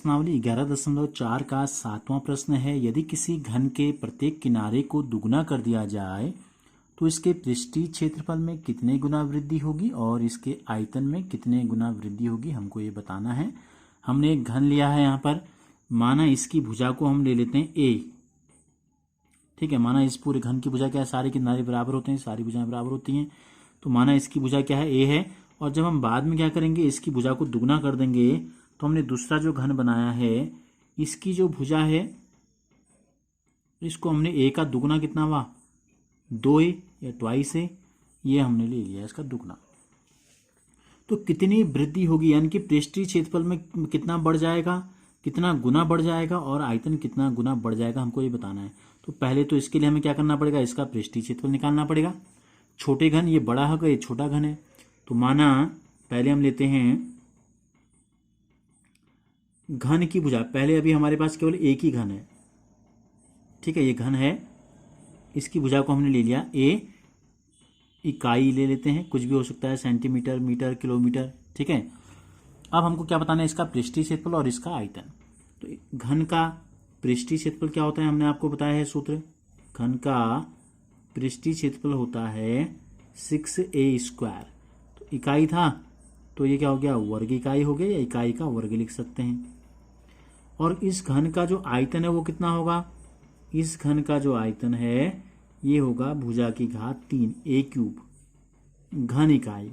प्रश्नावली 11.4 का 7वां प्रश्न है, यदि किसी घन के प्रत्येक किनारे को दुगना कर दिया जाए तो इसके पृष्ठीय क्षेत्रफल में कितने गुना वृद्धि होगी और इसके आयतन में कितने गुना वृद्धि होगी, हमको ये बताना है। हमने एक घन लिया है यहाँ पर, माना इसकी भुजा को हम ले लेते हैं ए। ठीक है, माना इस पूरे घन की भुजा क्या है, सारे किनारे बराबर होते हैं, सारी भुजाएं बराबर होती हैं। तो माना इसकी भुजा क्या है, ए है। और जब हम बाद में क्या करेंगे, इसकी भुजा को दुगना कर देंगे तो हमने दूसरा जो घन बनाया है इसकी जो भुजा है इसको हमने ए का दुगना कितना हुआ, 2a या ट्वाइस है, ये हमने ले लिया इसका दुगना। तो कितनी वृद्धि होगी, यानी कि पृष्ठीय क्षेत्रफल में कितना बढ़ जाएगा, कितना गुना बढ़ जाएगा और आयतन कितना गुना बढ़ जाएगा, हमको ये बताना है। तो पहले तो इसके लिए हमें क्या करना पड़ेगा, इसका पृष्ठीय क्षेत्रफल निकालना पड़ेगा। छोटे घन ये बड़ा होगा, ये छोटा घन है। तो माना पहले हम लेते हैं घन की भुजा, पहले अभी हमारे पास केवल एक ही घन है। ठीक है, ये घन है, इसकी भुजा को हमने ले लिया ए, इकाई ले लेते हैं, कुछ भी हो सकता है, सेंटीमीटर, मीटर, किलोमीटर। ठीक है, अब हमको क्या बताना है, इसका पृष्ठीय क्षेत्रफल और इसका आयतन। तो घन का पृष्ठीय क्षेत्रफल क्या होता है, हमने आपको बताया है सूत्र। घन का पृष्ठीय क्षेत्रफल होता है 6a²। तो इकाई था तो ये क्या हो गया, वर्ग इकाई हो गया, या इकाई का वर्ग लिख सकते हैं। और इस घन का जो आयतन है वो कितना होगा, इस घन का जो आयतन है ये होगा भुजा की घात 3 a³ घन इकाई।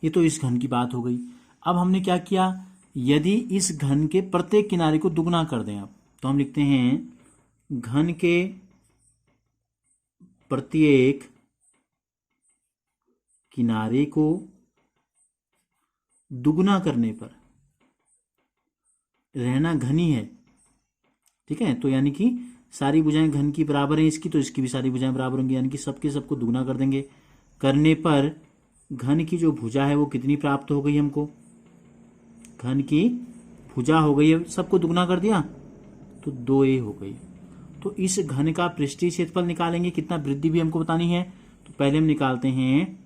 ये तो इस घन की बात हो गई। अब हमने क्या किया, यदि इस घन के प्रत्येक किनारे को दुगना कर दें, अब तो हम लिखते हैं घन के प्रत्येक किनारे को दुगना करने पर, रहना घन ही है। ठीक है, तो यानी कि सारी भुजाएं घन की बराबर हैं इसकी, तो इसकी भी सारी भुजाएं बराबर होंगी, यानी कि सबके सबको दुगना कर देंगे। करने पर घन की जो भुजा है वो कितनी प्राप्त हो गई हमको, घन की भुजा हो गई है, सबको दुगना कर दिया तो 2a हो गई। तो इस घन का पृष्ठीय क्षेत्रफल निकालेंगे, कितना वृद्धि भी हमको बतानी है। तो पहले हम निकालते हैं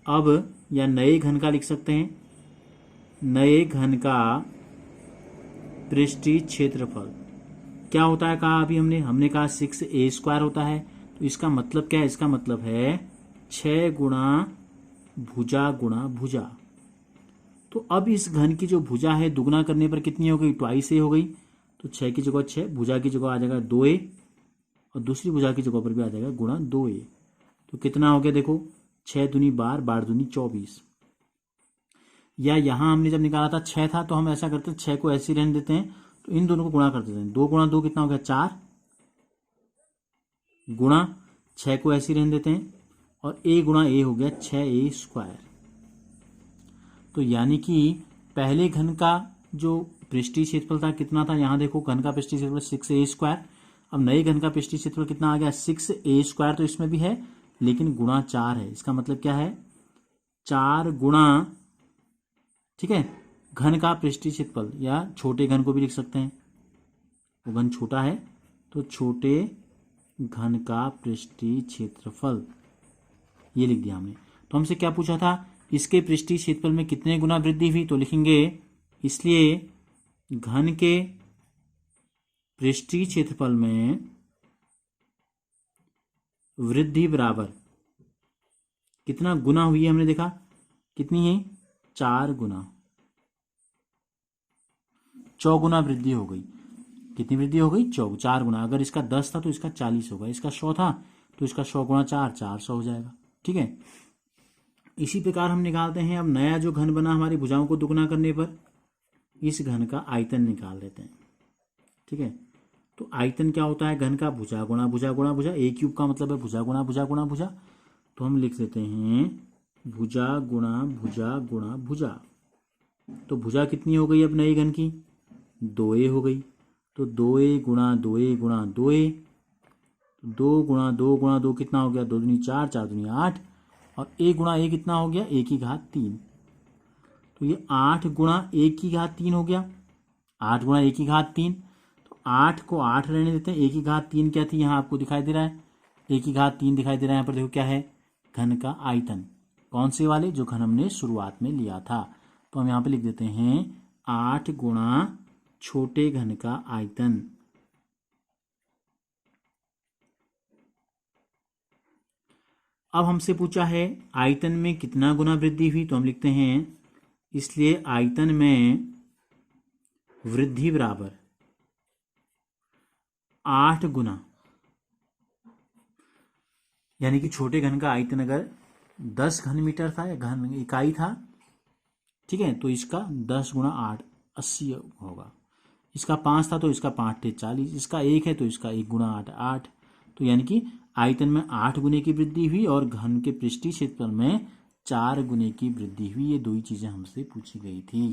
अब, या नए घन का लिख सकते हैं, नए घन का पृष्ठीय क्षेत्रफल क्या होता है, कहा अभी हमने कहा 6a² होता है। तो इसका मतलब क्या है, इसका मतलब है 6 गुणा भुजा गुणा भुजा। तो अब इस घन की जो भुजा है दुगना करने पर कितनी हो गई, ट्वाइस ए हो गई। तो 6 की जगह 6, भुजा की जगह आ जाएगा 2a, और दूसरी भुजा की जगह पर भी आ जाएगा गुणा 2a। तो कितना हो गया, देखो 6 दूनी 12, 12 दूनी 24। या यहां हमने जब निकाला था 6 था, तो हम ऐसा करते हैं 6 को ऐसे रहने देते हैं, तो इन दोनों को गुणा कर देते हैं। 2 गुणा 2 कितना हो गया, 4, गुणा 6 को ऐसे रहने देते हैं, और a गुणा a हो गया 6a²। तो यानी कि पहले घन का जो पृष्ठीय क्षेत्रफल था कितना था, यहां देखो घन का पृष्ठीय क्षेत्रफल 6a²। अब नए घन का पृष्ठीय क्षेत्रफल कितना आ गया, 6a²। तो इसमें भी है लेकिन गुणा 4 है, इसका मतलब क्या है, 4 गुणा, ठीक है, घन का पृष्ठीय क्षेत्रफल, या छोटे घन को भी लिख सकते हैं, वो घन छोटा है तो छोटे घन का पृष्ठीय क्षेत्रफल, ये लिख दिया हमने। तो हमसे क्या पूछा था, इसके पृष्ठीय क्षेत्रफल में कितने गुना वृद्धि हुई, तो लिखेंगे इसलिए घन के पृष्ठीय क्षेत्रफल में वृद्धि बराबर कितना गुना हुई है, हमने देखा कितनी है, 4 गुना, 4 गुना वृद्धि हो गई। कितनी वृद्धि हो गई, 4 गुना। अगर इसका 10 था तो इसका 40 होगा, इसका 100 था तो इसका 100 गुणा 4, 400 हो जाएगा। ठीक है, इसी प्रकार हम निकालते हैं अब नया जो घन बना हमारी भुजाओं को दुगना करने पर, इस घन का आयतन निकाल लेते हैं। ठीक है, तो आयतन क्या होता है, घन का भुजा गुणा भुजा गुणा भुजा, a³ का मतलब है भुजा गुणा भुजा गुणा भुजा। तो हम लिख लेते हैं भुजा गुणा भुजा गुणा भुजा। तो भुजा कितनी हो गई अब नए घन की, 2a हो गई। तो 2a गुणा 2a गुणा 2a, 2 गुणा 2 गुणा 2 कितना हो गया, 2 दूनी 4, 4 दूनी 8, और a गुणा a कितना हो गया, a की घात 3। तो ये 8 गुणा a की घात 3 हो गया, 8 गुणा a की घात 3। तो 8 को 8 रहने देते हैं, a की घात 3 क्या थी, यहाँ आपको दिखाई दे रहा है, a की घात 3 दिखाई दे रहा है। यहाँ पर देखो क्या है, घन का आयतन, कौन से वाले, जो घन हमने शुरुआत में लिया था। तो हम यहाँ पे लिख देते हैं 8 गुणा छोटे घन का आयतन। अब हमसे पूछा है आयतन में कितना गुना वृद्धि हुई, तो हम लिखते हैं इसलिए आयतन में वृद्धि बराबर 8 गुना, यानी कि छोटे घन का आयतन अगर 10 घन मीटर था या घन इकाई था, ठीक है, तो इसका 10 गुणा 8 80 होगा। इसका 5 था तो इसका 5 × 40, इसका 1 है तो इसका 1 गुणा 8 8। तो यानी कि आयतन में 8 गुने की वृद्धि हुई और घन के पृष्ठीय क्षेत्रफल में 4 गुने की वृद्धि हुई। ये दो ही चीजें हमसे पूछी गई थी।